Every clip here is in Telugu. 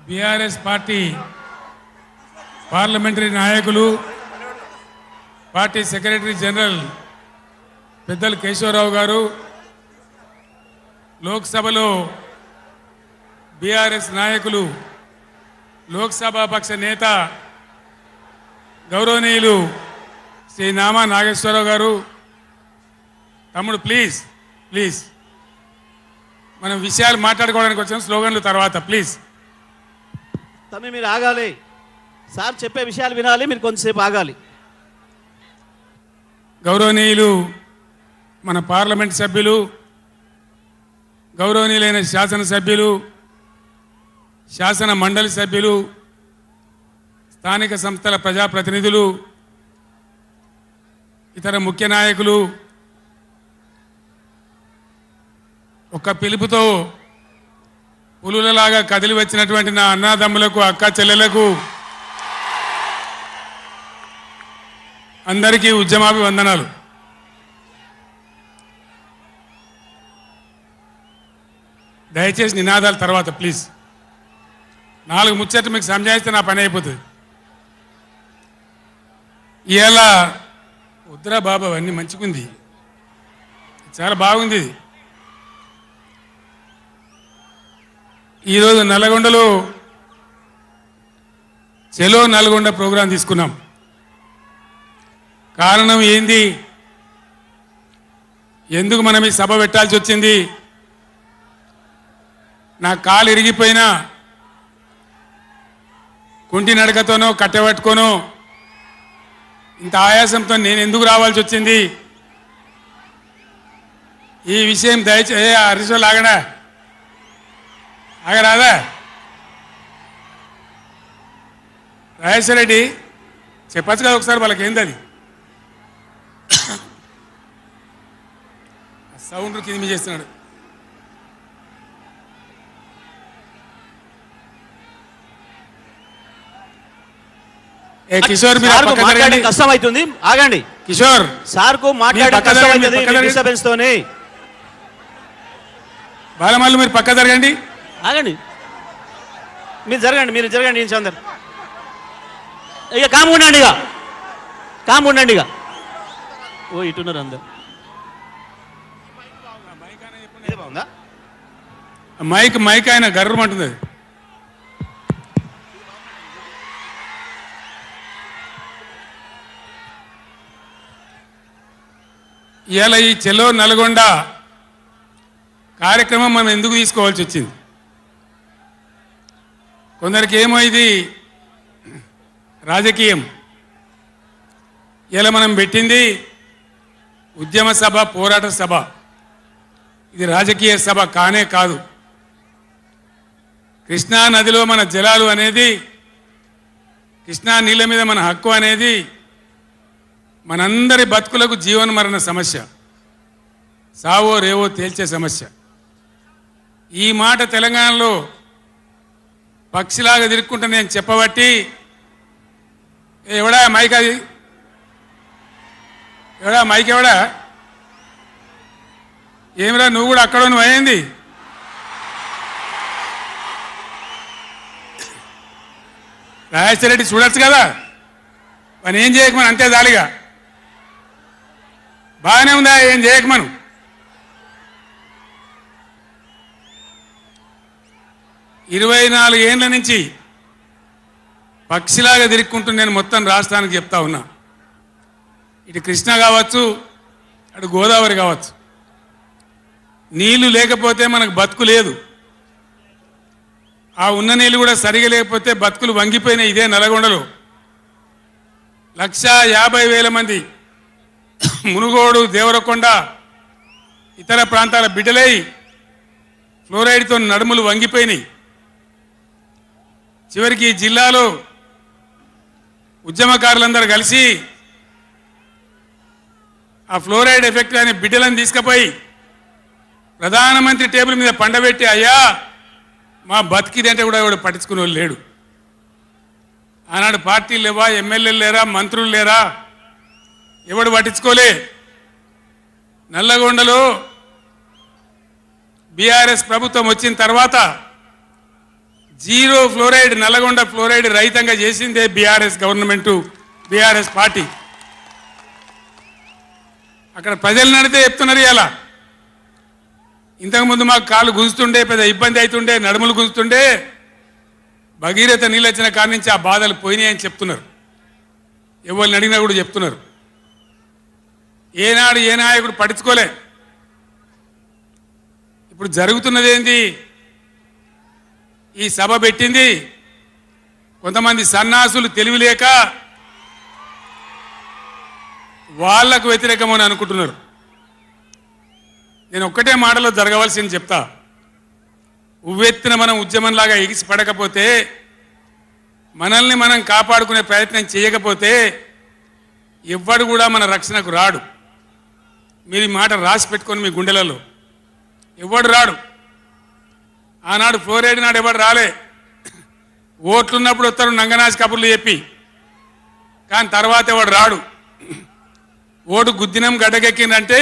బీఆర్ఎస్ పార్టీ పార్లమెంటరీ నాయకులు పార్టీ సెక్రటరీ జనరల్ పెద్దలు కేశవరావు గారు, లోక్సభలో బీఆర్ఎస్ నాయకులు లోక్సభ పక్ష నేత గౌరవనీయులు శ్రీ నామా నాగేశ్వరరావు గారు, తమ్ముడు ప్లీజ్ ప్లీజ్ మనం విషయాలు మాట్లాడుకోవడానికి వచ్చిన స్లోగన్లు తర్వాత ప్లీజ్. తమ్మి మీరు ఆగాలి, సార్ చెప్పే విషయాలు వినాలి, మీరు కొంతసేపు ఆగాలి. గౌరవనీయులు మన పార్లమెంట్ సభ్యులు, గౌరవనీయులైన శాసనసభ్యులు, శాసన మండలి సభ్యులు, స్థానిక సంస్థల ప్రజాప్రతినిధులు, ఇతర ముఖ్య నాయకులు, ఒక పిలుపుతో పులులలాగా కదిలి వచ్చినటువంటి నా అన్నాదమ్ములకు, అక్క చెల్లెలకు అందరికీ ఉద్యమాభివందనాలు. దయచేసి నినాదాల తర్వాత ప్లీజ్. 4 ముచ్చట్లు మీకు సంజాయిస్తే నా పని అయిపోతుంది. ఇవాళ వద్దురా బాబు అవన్నీ మంచిగుంది, చాలా బాగుంది. ఈరోజు నల్గొండలో చెలో నల్గొండ ప్రోగ్రాం తీసుకున్నాం. కారణం ఏంది, ఎందుకు మనం ఈ సభ పెట్టాల్సి వచ్చింది? నా కాలు ఇరిగిపోయినా కుంటి నడకతోనో కట్టెబట్టుకోనో ఇంత ఆయాసంతో నేను ఎందుకు రావాల్సి వచ్చింది? ఈ విషయం దయచేసి హరీశ్వర్ ఆగరాదా? రాజేశ్వర రెడ్డి చెప్పచ్చు కదా ఒకసారి వాళ్ళకి ఏంది అది సౌండ్ కింది చేస్తున్నాడు. కిషోర్ మీరు కష్టం అవుతుంది, ఆగండి. కిషోర్ సార్ కు మాట్లాడే కష్టం అవుతుంది డిస్టర్బెన్స్ తోని. బాలమల్లు మీరు పక్క జరగండి, ఆగండి. మీరు జరగండి చందర్. ఇక కామ్ ఉండండి ఇక. ఓ ఇటున్నారు అందరు. మైక్ ఆయన గర్రమంటుంది. ఇవాళ ఈ చెలో నల్గొండ కార్యక్రమం మనం ఎందుకు తీసుకోవాల్సి వచ్చింది? కొందరికి ఏమో ఇది రాజకీయం. ఇలా మనం పెట్టింది ఉద్యమ సభ, పోరాట సభ. ఇది రాజకీయ సభ కానే కాదు. కృష్ణా నదిలో మన జలాలు అనేది, కృష్ణా నీళ్ళ మీద మన హక్కు అనేది మనందరి బతుకులకు జీవన మరణ సమస్య, సావో రేవో తేల్చే సమస్య. ఈ మాట తెలంగాణలో పక్షిలాగా తిరుక్కుంటా నేను చెప్పబట్టి, ఎవడా మైక్ అది, ఎవడా మైక్, ఎవడా ఏమిరా నువ్వు కూడా అక్కడ నువ్వు అయింది? రాజేశ్వర రెడ్డి చూడొచ్చు కదా, పని ఏం చేయకమని అంతే దాలిగా. బాగానే ఉందా, ఏం చేయకమను. ఇరవై 24 ఏళ్ళ నుంచి పక్షిలాగా తిరుక్కుంటూ నేను మొత్తం రాష్ట్రానికి చెప్తా ఉన్నా. ఇటు కృష్ణ కావచ్చు, అటు గోదావరి కావచ్చు, నీళ్లు లేకపోతే మనకు బతుకు లేదు. ఆ ఉన్న నీళ్ళు కూడా సరిగా లేకపోతే బతుకులు వంగిపోయినాయి. ఇదే నల్గొండలో 150,000 మంది మునుగోడు, దేవరకొండ, ఇతర ప్రాంతాల బిడ్డలై ఫ్లోరైడ్తో నడుములు వంగిపోయినాయి. చివరికి ఈ జిల్లాలో ఉద్యమకారులందరూ కలిసి ఆ ఫ్లోరైడ్ ఎఫెక్ట్ అనే బిడ్డలను తీసుకుపోయి ప్రధానమంత్రి టేబుల్ మీద పండబెట్టి, అయ్యా మా బతికిదంటే కూడా ఎవడు పట్టించుకునే వాళ్ళు లేడు. ఆనాడు పార్టీలు లేవా, ఎమ్మెల్యేలు లేరా, మంత్రులు లేరా, ఎవడు పట్టించుకోలే. నల్లగొండలో బీఆర్ఎస్ ప్రభుత్వం వచ్చిన తర్వాత జీరో ఫ్లోరైడ్ నల్లగొండ ఫ్లోరైడ్ రహితంగా చేసిందే బీఆర్ఎస్ గవర్నమెంట్, బీఆర్ఎస్ పార్టీ. అక్కడ ప్రజలు నడితే చెప్తున్నారు. ఇలా ఇంతకుముందు మాకు కాళ్ళు గుంజుతుండే, పెద్ద ఇబ్బంది అవుతుండే, నడుములు గుంజుతుండే, భగీరథ నీళ్ళు వచ్చిన కాడి నుంచి ఆ బాధలు పోయినాయి అని చెప్తున్నారు. ఎవరిని అడిగినా కూడా చెప్తున్నారు. ఏనాడు ఏ నాయకుడు పట్టించుకోలే. ఇప్పుడు జరుగుతున్నది ఏంది? ఈ సభ పెట్టింది కొంతమంది సన్నాసులు తెలివి లేక వాళ్లకు వ్యతిరేకమని అనుకుంటున్నారు. నేను ఒక్కటే మాటలో జరగవలసింది చెప్తా. ఉవ్వెత్తిన మనం ఉద్యమంలాగా ఎగిసి పడకపోతే, మనల్ని మనం కాపాడుకునే ప్రయత్నం చేయకపోతే ఎవ్వడు కూడా మన రక్షణకు రాడు. మీరు ఈ మాట రాసి పెట్టుకొని మీ గుండెలలో. ఎవ్వడు రాడు. ఆనాడు ఫ్లోరైడ్ నాడు ఎవడు రాలే. ఓట్లున్నప్పుడు వస్తారు నంగనాసి కబుర్లు చెప్పి, కానీ తర్వాత ఎవడు రాడు. ఓటు గుద్దినం గడ్డకెక్కిందంటే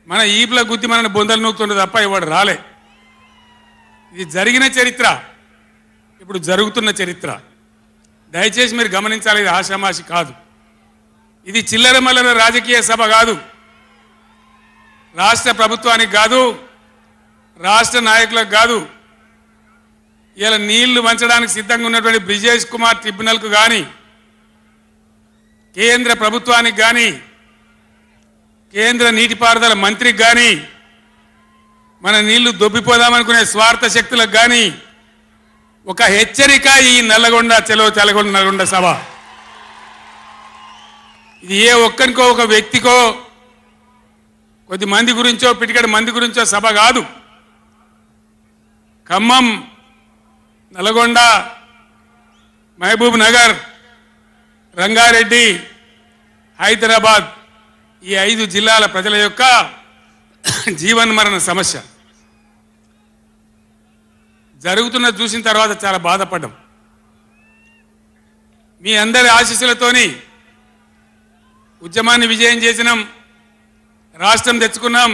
మన ఈపుల గుద్ది మనని బొందలు నూకుతుండే తప్ప ఎవడు రాలే. ఇది జరిగిన చరిత్ర, ఇప్పుడు జరుగుతున్న చరిత్ర. దయచేసి మీరు గమనించాలి. ఇది ఆషామాషి కాదు. ఇది చిల్లర మల్లర రాజకీయ సభ కాదు. రాష్ట్ర ప్రభుత్వానికి కాదు, రాష్ట్ర నాయకులకు కాదు. ఇలా నీళ్లు వంచడానికి సిద్ధంగా ఉన్నటువంటి బ్రిజేష్ కుమార్ ట్రిబ్యునల్కు కానీ, కేంద్ర ప్రభుత్వానికి కానీ, కేంద్ర నీటిపారుదల మంత్రికి కానీ, మన నీళ్లు దొబ్బిపోదామనుకునే స్వార్థ శక్తులకు కానీ ఒక హెచ్చరిక ఈ నల్లగొండ చలో తెలగొండ నల్గొండ సభ. ఇది ఏ ఒక్కరికో ఒక వ్యక్తికో కొద్ది మంది గురించో పిటికడి మంది గురించో సభ కాదు. ఖమ్మం, నల్గొండ, మహబూబ్ నగర్, రంగారెడ్డి, హైదరాబాద్ ఈ 5 జిల్లాల ప్రజల యొక్క జీవన్మరణ సమస్య జరుగుతున్నది చూసిన తర్వాత చాలా బాధపడ్డాం. మీ అందరి ఆశీస్సులతోని ఉద్యమాన్ని విజయం చేసినాం, రాష్ట్రం తెచ్చుకున్నాం.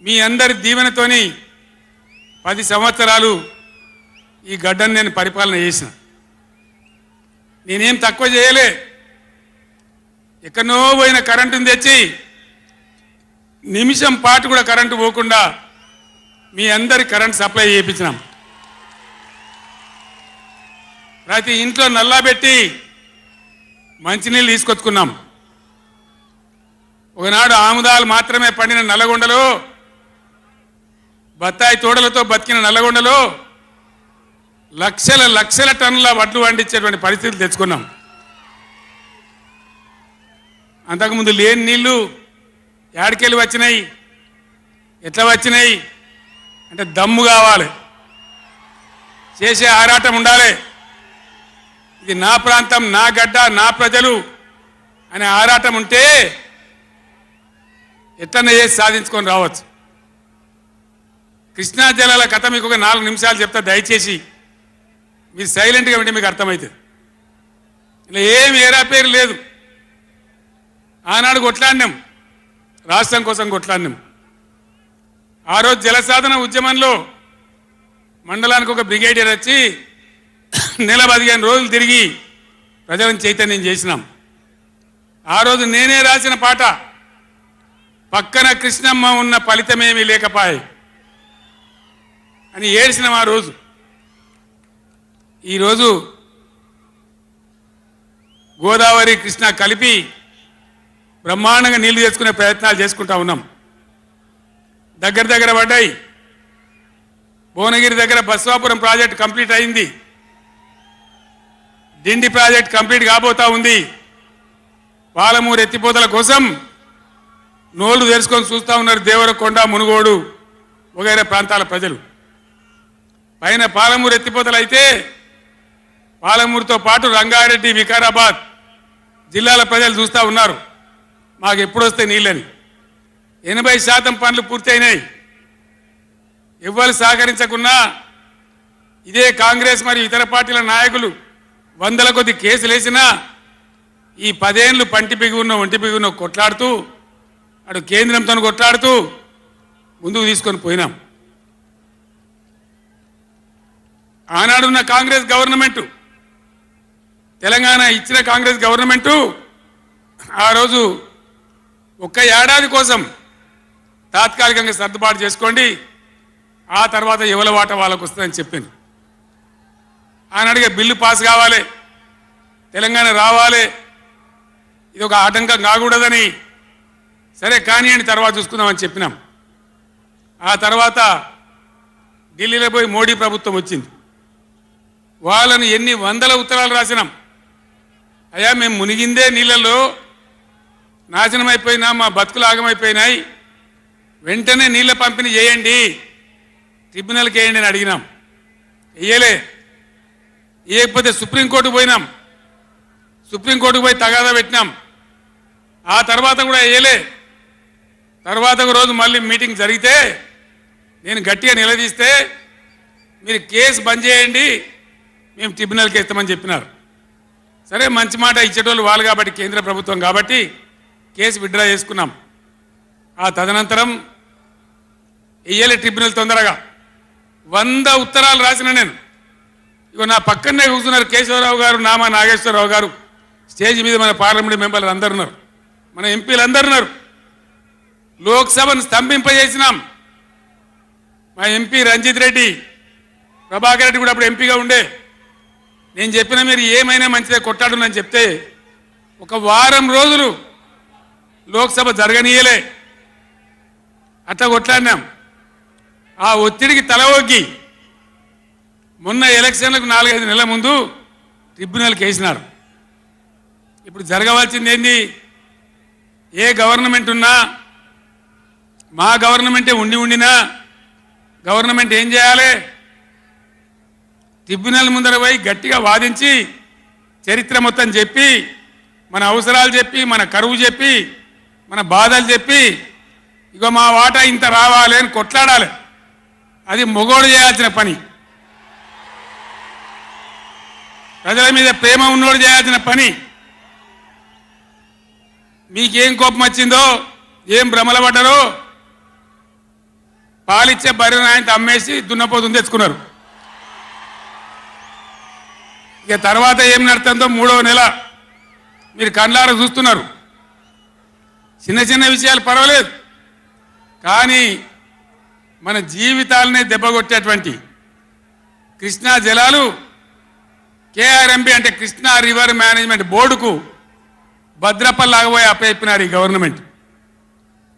మీ అందరి దీవెనతోని 10 సంవత్సరాలు ఈ గడ్డను నేను పరిపాలన చేసిన. నేనేం తక్కువ చేయలే. ఎక్కడో పోయిన కరెంటును తెచ్చి నిమిషం పాటు కూడా కరెంటు పోకుండా మీ అందరి కరెంట్ సప్లై చేయించినాం. ప్రతి ఇంట్లో నల్లా పెట్టి మంచినీళ్ళు తీసుకొచ్చుకున్నాం. ఒకనాడు ఆముదాలు మాత్రమే పండిన నల్లగొండలో, బత్తాయి తోడలతో బతికిన నల్లగొండలో లక్షల లక్షల టన్నుల వడ్లు పండించేటువంటి పరిస్థితులు తెచ్చుకున్నాం. అంతకుముందు లేని నీళ్లు ఏడికెళ్ళి వచ్చినాయి, ఎట్లా వచ్చినాయి అంటే దమ్ము కావాలి, చేసే ఆరాటం ఉండాలి. ఇది నా ప్రాంతం, నా గడ్డ, నా ప్రజలు అనే ఆరాటం ఉంటే ఎట్లన్నా చేసి సాధించుకొని రావచ్చు. కృష్ణా జలాల కథ మీకు ఒక 4 నిమిషాలు చెప్తా. దయచేసి మీరు సైలెంట్గా ఉంటే మీకు అర్థమవుతుంది. ఇలా ఏం ఏరా పేరు లేదు. ఆనాడు కొట్లాడినాం, రాష్ట్రం కోసం కొట్లాడినాం. ఆ రోజు జలసాధన ఉద్యమంలో మండలానికి ఒక బ్రిగేడియర్ వచ్చి నెల 15 రోజులు తిరిగి ప్రజలను చైతన్యం చేసినాం. ఆ రోజు నేనే రాసిన పాట, పక్కన కృష్ణమ్మ ఉన్న ఫలితమేమీ లేకపాయే అని ఏడ్చినాం ఆ రోజు. ఈరోజు గోదావరి కృష్ణ కలిపి బ్రహ్మాండంగా నీళ్లు తెచ్చుకునే ప్రయత్నాలు చేసుకుంటా ఉన్నాం. దగ్గర పడ్డాయి. భువనగిరి దగ్గర బస్వాపురం ప్రాజెక్ట్ కంప్లీట్ అయింది. డిండి ప్రాజెక్ట్ కంప్లీట్ కాబోతా ఉంది. పాలమూరు ఎత్తిపోతల కోసం నోళ్లు తెరుచుకొని చూస్తూ ఉన్నారు దేవరకొండ, మునుగోడు వగైరా ప్రాంతాల ప్రజలు. పైన పాలమూరు ఎత్తిపోతలు అయితే పాలమూరుతో పాటు రంగారెడ్డి, వికారాబాద్ జిల్లాల ప్రజలు చూస్తూ ఉన్నారు మాకు ఎప్పుడు వస్తాయి నీళ్ళని. 80% పనులు పూర్తయినాయి. ఎవ్వరు సహకరించకున్నా ఇదే కాంగ్రెస్ మరియు ఇతర పార్టీల నాయకులు 100ల కొద్ది కేసులు వేసినా ఈ 10 ఏళ్ళు పంటి బిగున్న ఒంటి బిగున్న కొట్లాడుతూ అటు కేంద్రంతో కొట్లాడుతూ ముందుకు తీసుకొని పోయినాం. ఆనాడున్న కాంగ్రెస్ గవర్నమెంట్, తెలంగాణ ఇచ్చిన కాంగ్రెస్ గవర్నమెంటు ఆ రోజు ఒక్క ఏడాది కోసం తాత్కాలికంగా సర్దుబాటు చేసుకోండి, ఆ తర్వాత ఎవరి వాట వాళ్ళకు వస్తుందని చెప్పింది. ఆనాడుగా బిల్లు పాస్ కావాలి, తెలంగాణ రావాలి, ఇది ఒక ఆటంకం కాకూడదని సరే కానివ్వండి తర్వాత చూసుకుందామని చెప్పినాం. ఆ తర్వాత ఢిల్లీలో పోయి మోడీ ప్రభుత్వం వచ్చింది. వాళ్ళని ఎన్ని వందల ఉత్తరాలు రాసినాం, అయ్యా మేము మునిగిందే నీళ్ళలో నాశనం అయిపోయినా, మా బతుకులు ఆగమైపోయినాయి, వెంటనే నీళ్ళ పంపిణీ చేయండి, ట్రిబ్యునల్కి వేయండి అని అడిగినాం. వేయలే. వేయకపోతే సుప్రీంకోర్టుకు పోయినాం, సుప్రీంకోర్టుకు పోయి తగాదా పెట్టినాం. ఆ తర్వాత కూడా వేయలే. తర్వాత ఒక రోజు మళ్ళీ మీటింగ్ జరిగితే నేను గట్టిగా నిలదీస్తే మీరు కేసు బంద్ చేయండి, మేము ట్రిబ్యునల్కి వేస్తామని చెప్పినారు. సరే మంచి మాట ఇచ్చేటోళ్ళు వాళ్ళు కాబట్టి, కేంద్ర ప్రభుత్వం కాబట్టి కేసు విత్డ్రా చేసుకున్నాం. ఆ తదనంతరం వేయలే ట్రిబ్యునల్ తొందరగా. 100 ఉత్తరాలు రాసిన నేను. ఇగో నా పక్కనే కూర్చున్నారు కేశవరావు గారు, నామా నాగేశ్వరరావు గారు, స్టేజ్ మీద మన పార్లమెంట్ మెంబర్లు అందరు ఉన్నారు, మన ఎంపీలు అందరు ఉన్నారు. లోక్సభను స్తంభింపజేసినాం. మా ఎంపీ రంజిత్ రెడ్డి, ప్రభాకర్ రెడ్డి కూడా అప్పుడు ఎంపీగా ఉండే. నేను చెప్పిన మీరు ఏమైనా మంచిదే కొట్టాడునని చెప్తే ఒక వారం రోజులు లోక్సభ జరగనీయలే. అట్లా కొట్లాడినాం. ఆ ఒత్తిడికి తల ఒగ్గి మొన్న ఎలక్షన్లకు 4-5 నెలల ముందు ట్రిబ్యునల్కి వేసినారు. ఇప్పుడు జరగవలసింది ఏంది? ఏ గవర్నమెంట్ ఉన్నా, మా గవర్నమెంటే ఉండినా గవర్నమెంట్ ఏం చేయాలి? ట్రిబ్యునల్ ముందర పోయి గట్టిగా వాదించి చరిత్ర మొత్తం చెప్పి, మన అవసరాలు చెప్పి, మన కరువు చెప్పి, మన బాధలు చెప్పి, ఇగో మా వాటా ఇంత రావాలి అని కొట్లాడాలి. అది మొగోడు చేయాల్సిన పని, ప్రజల మీద ప్రేమ ఉన్నోడు చేయాల్సిన పని. మీకేం కోపం వచ్చిందో, ఏం భ్రమల పడ్డారో, పాలిచ్చే బర్రెను ఆయన అమ్మేసి దున్నపోతుని తెచ్చుకున్నారు. ఇక తర్వాత ఏం నడుతుందో 3వ నెల మీరు కళ్ళారా చూస్తున్నారు. చిన్న చిన్న విషయాలు పర్వాలేదు, కానీ మన జీవితాలనే దెబ్బకొట్టేటువంటి కృష్ణా జలాలు కేఆర్ఎంబి అంటే కృష్ణా రివర్ మేనేజ్మెంట్ బోర్డుకు భద్రపల్లాగబోయి అప్పచెప్పినారు ఈ గవర్నమెంట్.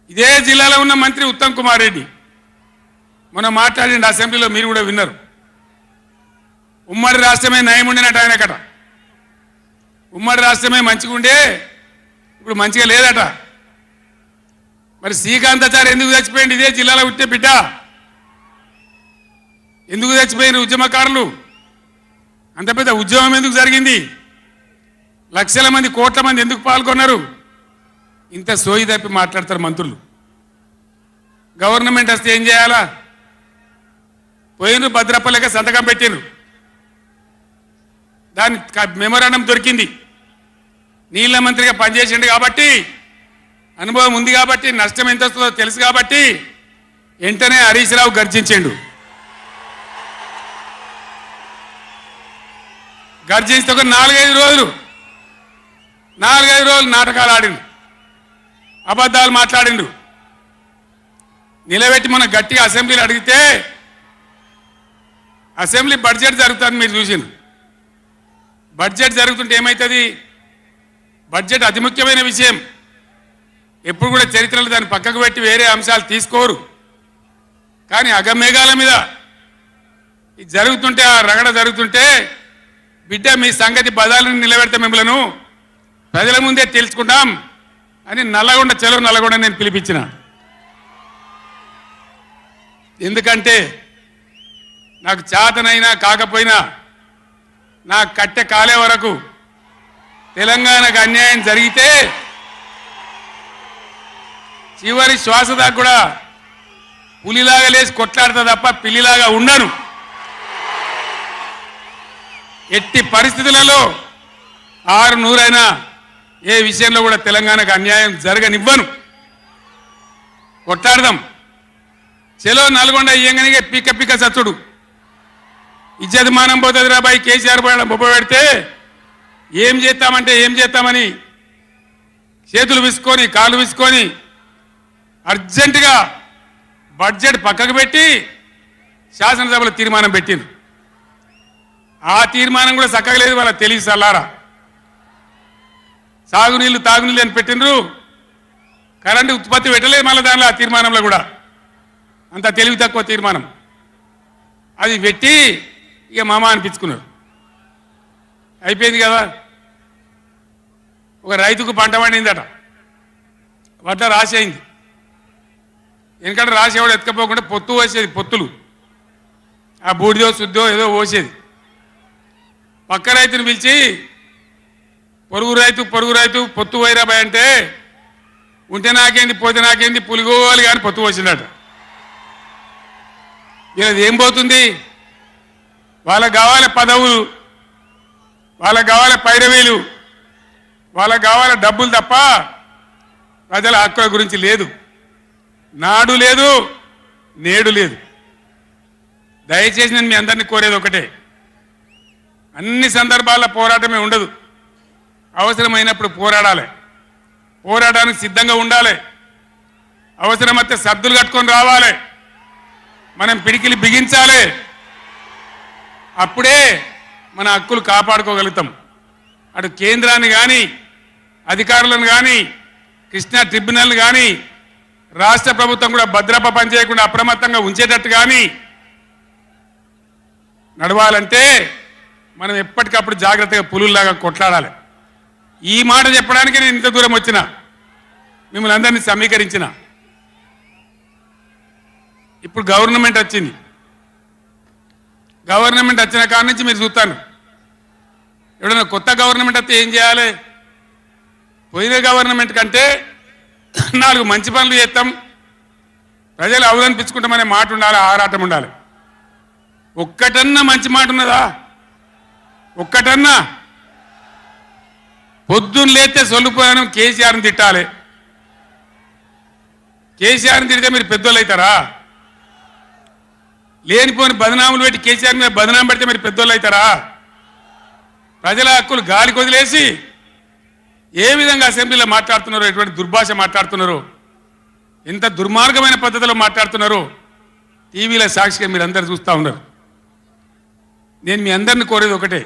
ఇదే జిల్లాలో ఉన్న మంత్రి ఉత్తమ్ కుమార్ రెడ్డి మొన్న మాట్లాడిండు అసెంబ్లీలో, మీరు కూడా విన్నారు. ఉమ్మడి రాష్ట్రమే నయం ఉండినట్టు ఆయనకట. ఉమ్మడి రాష్ట్రమే మంచిగా ఉండే, ఇప్పుడు మంచిగా లేదట. మరి శ్రీకాంతాచారి ఎందుకు చచ్చిపోయింది? ఇదే జిల్లాలో పుట్టే బిడ్డ. ఎందుకు చచ్చిపోయిన ఉద్యమకారులు? అంత పెద్ద ఉద్యమం ఎందుకు జరిగింది? లక్షల మంది, కోట్ల మంది ఎందుకు పాల్గొన్నారు? ఇంత సోయి తప్పి మాట్లాడతారు మంత్రులు. గవర్నమెంట్ వస్తే ఏం చేయాలా? పోయినరు భద్రపల్లెక సంతకం పెట్టినరు, దాని మెమోరాండం దొరికింది. నీళ్ల మంత్రిగా పనిచేసిండు కాబట్టి, అనుభవం ఉంది కాబట్టి, నష్టం ఎంత వస్తుందో తెలుసు కాబట్టి వెంటనే హరీష్ రావు గర్జించిండు. గర్జిస్తే ఒక 4-5 రోజులు నాటకాలు ఆడిండు, అబద్ధాలు మాట్లాడిండు. నిలబెట్టి మన గట్టిగా అసెంబ్లీలో అడిగితే, అసెంబ్లీ బడ్జెట్ జరుగుతుంది మీరు చూసిండు. బడ్జెట్ జరుగుతుంటే ఏమవుతుంది? బడ్జెట్ అతి ముఖ్యమైన విషయం. ఎప్పుడు కూడా చరిత్రలో దాన్ని పక్కకు పెట్టి వేరే అంశాలు తీసుకోరు. కానీ అగమేఘాల మీద ఇది జరుగుతుంటే, ఆ రగడ జరుగుతుంటే, బిడ్డ మీ సంగతి బదాలను నిలబెడతా, మిమ్మలను ప్రజల ముందే తెలుసుకుంటాం అని నల్లగొండ, చెలో నల్లగొండ నేను పిలిపించిన. ఎందుకంటే నాకు చేతనైనా కాకపోయినా నా కట్టె కాలే వరకు తెలంగాణకు అన్యాయం జరిగితే చివరి శ్వాస దాకా కూడా పులిలాగా లేచి కొట్లాడతా తప్ప పిల్లిలాగా ఉండను. ఎట్టి పరిస్థితులలో 600 ఏ విషయంలో కూడా తెలంగాణకు అన్యాయం జరగనివ్వను. కొట్లాడదాం. చెలో నల్గొండ ఇయ్యంగానే పిక్క పిక్క చచ్చుడు. ఇజ్జతమానం పోతుంది రాబాయి కేసీఆర్ బొబ్బ పెడితే ఏం చేస్తామంటే ఏం చేస్తామని చేతులు విసుకొని కాళ్ళు విసుకొని అర్జెంటుగా బడ్జెట్ పక్కకు పెట్టి శాసనసభలో తీర్మానం పెట్టింది. ఆ తీర్మానం కూడా చక్కగా లేదు, వాళ్ళ తెలివి సల్లారా. సాగునీళ్ళు తాగునీళ్ళు అని పెట్టినరు, కరెంటు ఉత్పత్తి పెట్టలేదు మళ్ళీ దానిలో ఆ తీర్మానంలో కూడా. అంత తెలివి తక్కువ తీర్మానం. అది పెట్టి ఇక మామ అనిపించుకున్నారు. అయిపోయింది కదా. ఒక రైతుకు పంట పండిందట, వడ్ల రాసి అయింది. ఎందుకంటే రాసేవాడు ఎత్తుకపోకుండా పొత్తు పోసేది, పొత్తులు ఆ బూడిదో శుద్ధో ఏదో పోసేది. పక్క రైతుని పిలిచి పొరుగు రైతు పొత్తు వైరాబాయ్ అంటే ఉంటే నాకేంది పోతే నాకేంది పులిగోవాలి కానీ పొత్తు పోసిందట. వీళ్ళది ఏం పోతుంది? వాళ్ళకు కావాలి పదవులు, వాళ్ళకు కావాలి పైరవీలు, వాళ్ళకు కావాలి డబ్బులు తప్ప ప్రజల హక్కుల గురించి లేదు. నాడు లేదు, నేడు లేదు. దయచేసి నేను మీ అందరినీ కోరేది ఒకటే, అన్ని సందర్భాల్లో పోరాటమే ఉండదు. అవసరమైనప్పుడు పోరాడాలి, పోరాటానికి సిద్ధంగా ఉండాలి. అవసరమైతే సద్దులు కట్టుకొని రావాలి, మనం పిడికిలి బిగించాలి. అప్పుడే మన హక్కులు కాపాడుకోగలుగుతాం. అటు కేంద్రాన్ని కానీ అధికారులను కానీ కృష్ణా ట్రిబ్యునల్ కానీ రాష్ట్ర ప్రభుత్వం కూడా భద్రప పనిచేయకుండా అప్రమత్తంగా ఉంచేటట్టు కానీ నడవాలంటే మనం ఎప్పటికప్పుడు జాగ్రత్తగా పులుల్లాగా కొట్లాడాలి. ఈ మాట చెప్పడానికి నేను ఇంత దూరం వచ్చిన, మిమ్మల్ని అందరినీ సమీకరించిన. ఇప్పుడు గవర్నమెంట్ వచ్చింది. గవర్నమెంట్ వచ్చిన కాడి నుంచి మీరు చూస్తాను, ఎవడన్నా కొత్త గవర్నమెంట్ వస్తే ఏం చేయాలి? పోయిన గవర్నమెంట్ కంటే 4 మంచి పనులు చేస్తాం, ప్రజలు అవలనిపించుకుంటామనే మాట ఉండాలి, ఆరాటం ఉండాలి. ఒక్కటన్నా మంచి మాట ఉన్నదా? ఒక్కటన్నా? పొద్దున్న లేస్తే సొల్లుపోయాను కేసీఆర్ని తిట్టాలి. కేసీఆర్ని తిడితే మీరు పెద్దోళ్ళు అవుతారా? లేనిపోని బదనాములు పెట్టి కేసీఆర్ మీద బదనాం పెడితే మీరు పెద్దోళ్ళు అవుతారా? ప్రజల హక్కులు గాలి కొదిలేసి ఏ విధంగా అసెంబ్లీలో మాట్లాడుతున్నారో, ఎటువంటి దుర్భాష మాట్లాడుతున్నారో, ఎంత దుర్మార్గమైన పద్ధతిలో మాట్లాడుతున్నారో టీవీల సాక్షిగా మీరు అందరు చూస్తూ ఉన్నారు. నేను మీ అందరిని కోరేది ఒకటే,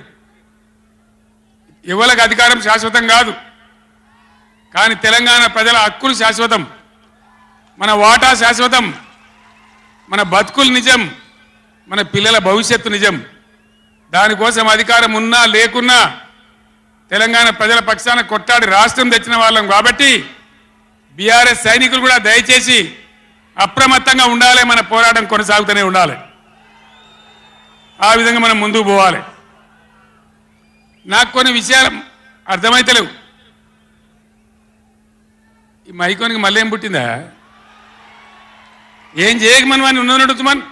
ఎవరికి అధికారం శాశ్వతం కాదు, కానీ తెలంగాణ ప్రజల హక్కులు శాశ్వతం, మన వాటా శాశ్వతం, మన బతుకులు నిజం, మన పిల్లల భవిష్యత్తు నిజం. దానికోసం అధికారం ఉన్నా లేకున్నా తెలంగాణ ప్రజల పక్షాన కొట్టాడి రాష్ట్రం తెచ్చిన వాళ్ళం కాబట్టి బీఆర్ఎస్ సైనికులు కూడా దయచేసి అప్రమత్తంగా ఉండాలి. మన పోరాటం కొనసాగుతూనే ఉండాలి. ఆ విధంగా మనం ముందుకు పోవాలి. నాకు కొన్ని విషయాలు అర్థమైతలేవు. ఈ మైకోనికి మళ్ళీ ఏం పుట్టిందా? ఏం చేయకమని వాడిని ఉన్నది నడుచుమని.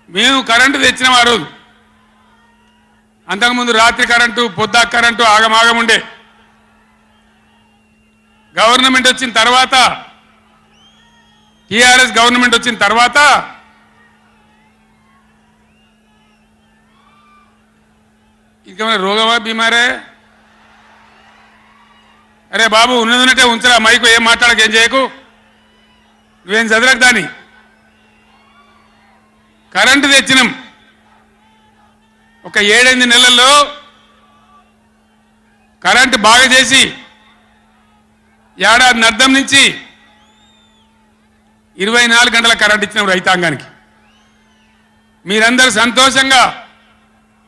మేము కరెంటు తెచ్చినాం ఆ రోజు. అంతకుముందు రాత్రి కరెంటు, పొద్దాక కరెంటు ఆగమాగం ఉండే. గవర్నమెంట్ వచ్చిన తర్వాత, టీఆర్ఎస్ గవర్నమెంట్ వచ్చిన తర్వాత ఇంకేమైనా రోగమా బీమారే? అరే బాబు, ఉన్నదన్నట్టే ఉంచరా మైకు, ఏం మాట్లాడక ఏం చేయకు, నువ్వేం చదరకు. దాన్ని కరెంటు తెచ్చినాం. ఒక 7-8 నెలల్లో కరెంటు బాగా చేసి ఏడాది అర్థం నుంచి 24 గంటల కరెంటు ఇచ్చినాం రైతాంగానికి. మీరందరూ సంతోషంగా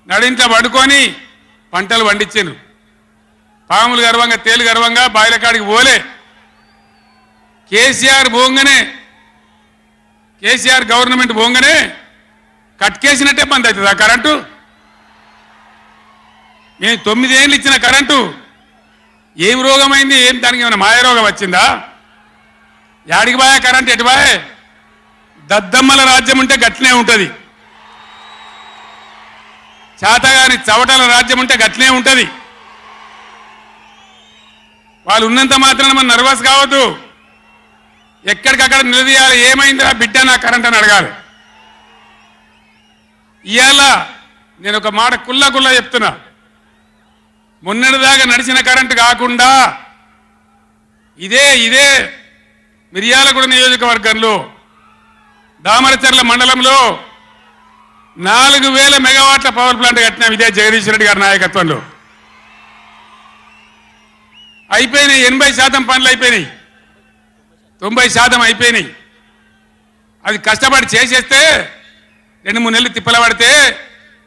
నడింట్లో పడుకొని పంటలు పండించారు. పాములు గర్వంగా, తేలు గర్వంగా బాయిల కాడికి పోలే. కేసీఆర్ పోగానే, కేసీఆర్ గవర్నమెంట్ పోగానే కట్కేసినట్టే బంద్ అవుతుంది ఆ కరెంటు. మేము 9 ఏళ్ళు ఇచ్చిన కరెంటు ఏం రోగమైంది? ఏం దానికి ఏమైనా మాయరోగం వచ్చిందా? యాడికి బాయా కరెంటు? ఎటు బాయే? దద్దమ్మల రాజ్యం ఉంటే గట్లనే ఉంటుంది, చాతగాని చవటల రాజ్యం ఉంటే గట్లనే ఉంటుంది. వాళ్ళు ఉన్నంత మాత్రాన మనం నర్వస్ కావద్దు. ఎక్కడికక్కడ నిలదీయాలి. ఏమైందిరా బిడ్డ నా కరెంట్ అని అడగాలి. ఇవాళ నేను ఒక మాట కుల్లా చెప్తున్నా. మొన్నటిదాకా నడిచిన కరెంటు కాకుండా ఇదే మిర్యాలగూడ నియోజకవర్గంలో దామరచర్ల మండలంలో 4000 మెగావాట్ల పవర్ ప్లాంట్ కట్టినాం. ఇదే జగదీష్ రెడ్డి గారి నాయకత్వంలో. అయిపోయినాయి. 80% పనులు అయిపోయినాయి. 90% అయిపోయినాయి. అది కష్టపడి చేసేస్తే 2-3 నెలలు తిప్పల పడితే